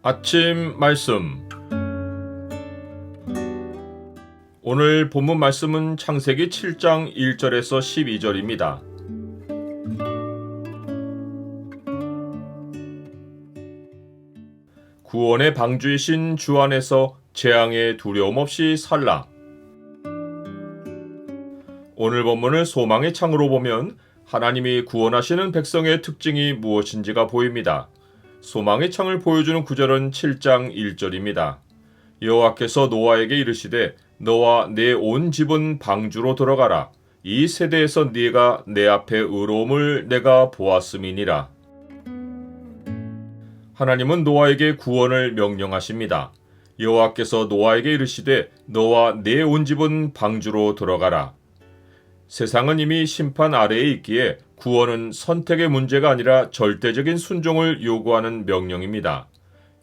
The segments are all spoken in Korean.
아침 말씀. 오늘 본문 말씀은 창세기 7장 1절에서 12절입니다. 구원의 방주이신 주 안에서 재앙의 두려움 없이 살라. 오늘 본문을 소망의 창으로 보면 하나님이 구원하시는 백성의 특징이 무엇인지가 보입니다. 소망의 창을 보여주는 구절은 7장 1절입니다. 여호와께서 노아에게 이르시되 너와 내 온 집은 방주로 들어가라. 이 세대에서 네가 내 앞에 의로움을 내가 보았음이니라. 하나님은 노아에게 구원을 명령하십니다. 여호와께서 노아에게 이르시되 너와 내 온 집은 방주로 들어가라. 세상은 이미 심판 아래에 있기에 구원은 선택의 문제가 아니라 절대적인 순종을 요구하는 명령입니다.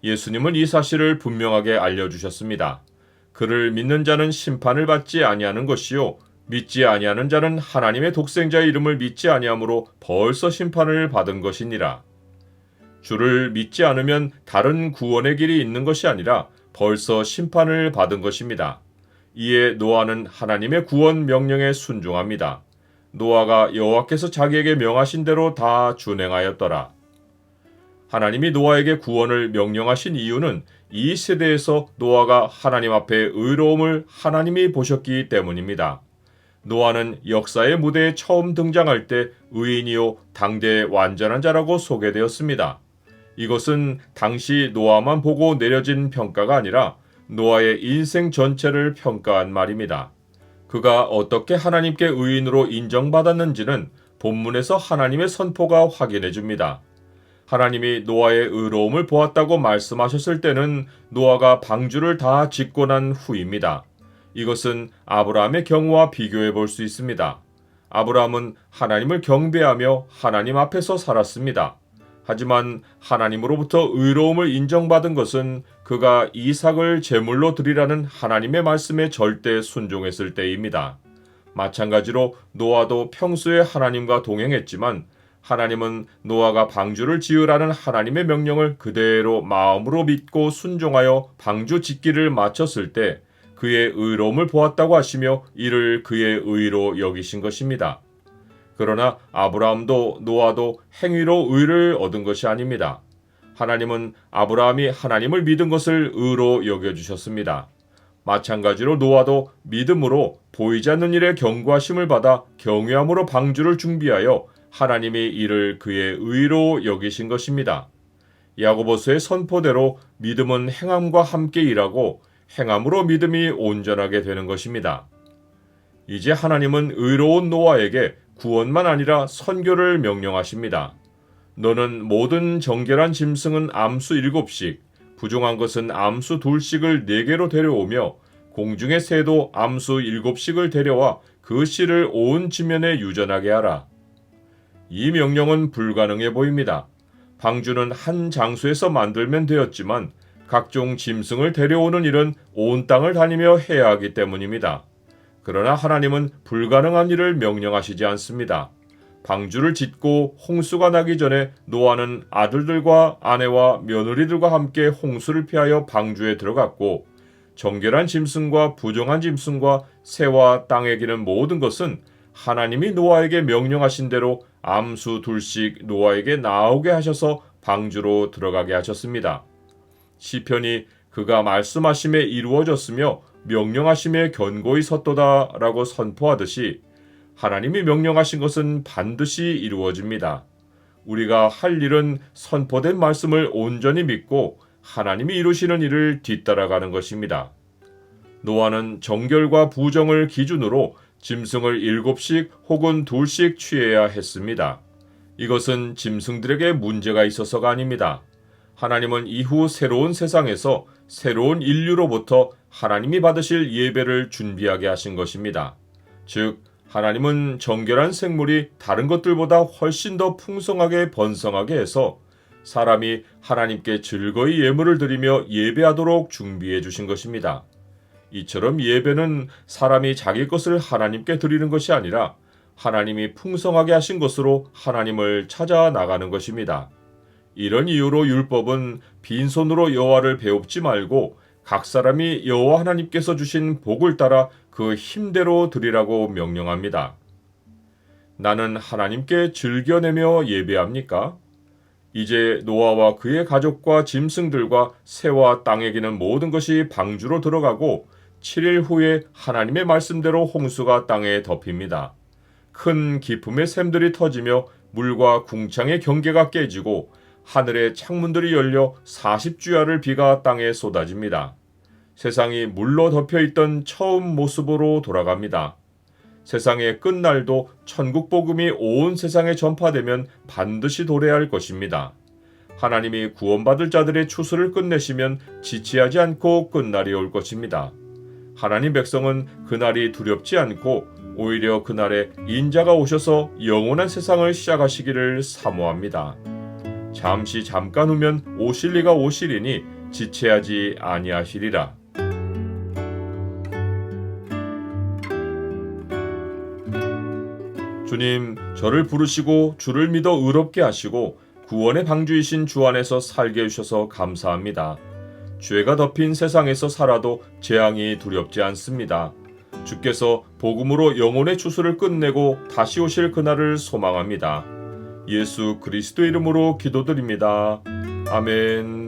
예수님은 이 사실을 분명하게 알려주셨습니다. 그를 믿는 자는 심판을 받지 아니하는 것이요 믿지 아니하는 자는 하나님의 독생자의 이름을 믿지 아니하므로 벌써 심판을 받은 것이니라. 주를 믿지 않으면 다른 구원의 길이 있는 것이 아니라 벌써 심판을 받은 것입니다. 이에 노아는 하나님의 구원 명령에 순종합니다. 노아가 여호와께서 자기에게 명하신 대로 다 준행하였더라. 하나님이 노아에게 구원을 명령하신 이유는 이 세대에서 노아가 하나님 앞에 의로움을 하나님이 보셨기 때문입니다. 노아는 역사의 무대에 처음 등장할 때 의인이요 당대의 완전한 자라고 소개되었습니다. 이것은 당시 노아만 보고 내려진 평가가 아니라 노아의 인생 전체를 평가한 말입니다. 그가 어떻게 하나님께 의인으로 인정받았는지는 본문에서 하나님의 선포가 확인해 줍니다. 하나님이 노아의 의로움을 보았다고 말씀하셨을 때는 노아가 방주를 다 짓고 난 후입니다. 이것은 아브라함의 경우와 비교해 볼 수 있습니다. 아브라함은 하나님을 경배하며 하나님 앞에서 살았습니다. 하지만 하나님으로부터 의로움을 인정받은 것은 그가 이삭을 제물로 드리라는 하나님의 말씀에 절대 순종했을 때입니다. 마찬가지로 노아도 평소에 하나님과 동행했지만 하나님은 노아가 방주를 지으라는 하나님의 명령을 그대로 마음으로 믿고 순종하여 방주 짓기를 마쳤을 때 그의 의로움을 보았다고 하시며 이를 그의 의로 여기신 것입니다. 그러나 아브라함도 노아도 행위로 의를 얻은 것이 아닙니다. 하나님은 아브라함이 하나님을 믿은 것을 의로 여겨주셨습니다. 마찬가지로 노아도 믿음으로 보이지 않는 일에 경고하심을 받아 경외함으로 방주를 준비하여 하나님이 이를 그의 의로 여기신 것입니다. 야고보서의 선포대로 믿음은 행함과 함께 일하고 행함으로 믿음이 온전하게 되는 것입니다. 이제 하나님은 의로운 노아에게 구원만 아니라 선교를 명령하십니다. 너는 모든 정결한 짐승은 암수 7씩, 부정한 것은 암수 2씩을 4개로 데려오며 공중의 새도 암수 7씩을 데려와 그 씨를 온 지면에 유전하게 하라. 이 명령은 불가능해 보입니다. 방주는 한 장소에서 만들면 되었지만 각종 짐승을 데려오는 일은 온 땅을 다니며 해야 하기 때문입니다. 그러나 하나님은 불가능한 일을 명령하시지 않습니다. 방주를 짓고 홍수가 나기 전에 노아는 아들들과 아내와 며느리들과 함께 홍수를 피하여 방주에 들어갔고 정결한 짐승과 부정한 짐승과 새와 땅에 기는 모든 것은 하나님이 노아에게 명령하신 대로 암수 2씩 노아에게 나오게 하셔서 방주로 들어가게 하셨습니다. 시편이 그가 말씀하심에 이루어졌으며 명령하심에 견고히 섰도다 라고 선포하듯이 하나님이 명령하신 것은 반드시 이루어집니다. 우리가 할 일은 선포된 말씀을 온전히 믿고 하나님이 이루시는 일을 뒤따라가는 것입니다. 노아는 정결과 부정을 기준으로 짐승을 7씩 혹은 2씩 취해야 했습니다. 이것은 짐승들에게 문제가 있어서가 아닙니다. 하나님은 이후 새로운 세상에서 새로운 인류로부터 하나님이 받으실 예배를 준비하게 하신 것입니다. 즉, 하나님은 정결한 생물이 다른 것들보다 훨씬 더 풍성하게 번성하게 해서 사람이 하나님께 즐거이 예물을 드리며 예배하도록 준비해 주신 것입니다. 이처럼 예배는 사람이 자기 것을 하나님께 드리는 것이 아니라 하나님이 풍성하게 하신 것으로 하나님을 찾아 나가는 것입니다. 이런 이유로 율법은 빈손으로 여호와를 배웁지 말고 각 사람이 여호와 하나님께서 주신 복을 따라 그 힘대로 드리라고 명령합니다. 나는 하나님께 즐겨내며 예배합니까? 이제 노아와 그의 가족과 짐승들과 새와 땅에 기는 모든 것이 방주로 들어가고 7일 후에 하나님의 말씀대로 홍수가 땅에 덮입니다. 큰 기품의 샘들이 터지며 물과 궁창의 경계가 깨지고 하늘의 창문들이 열려 40주야를 비가 땅에 쏟아집니다. 세상이 물로 덮여있던 처음 모습으로 돌아갑니다. 세상의 끝날도 천국 복음이 온 세상에 전파되면 반드시 도래할 것입니다. 하나님이 구원받을 자들의 추수를 끝내시면 지체하지 않고 끝날이 올 것입니다. 하나님 백성은 그날이 두렵지 않고 오히려 그날에 인자가 오셔서 영원한 세상을 시작하시기를 사모합니다. 잠깐 후면 오실 이가 오시리니 지체하지 아니하시리라. 주님, 저를 부르시고 주를 믿어 의롭게 하시고 구원의 방주이신 주 안에서 살게 해주셔서 감사합니다. 죄가 덮인 세상에서 살아도 재앙이 두렵지 않습니다. 주께서 복음으로 영혼의 추수를 끝내고 다시 오실 그날을 소망합니다. 예수 그리스도 이름으로 기도드립니다. 아멘.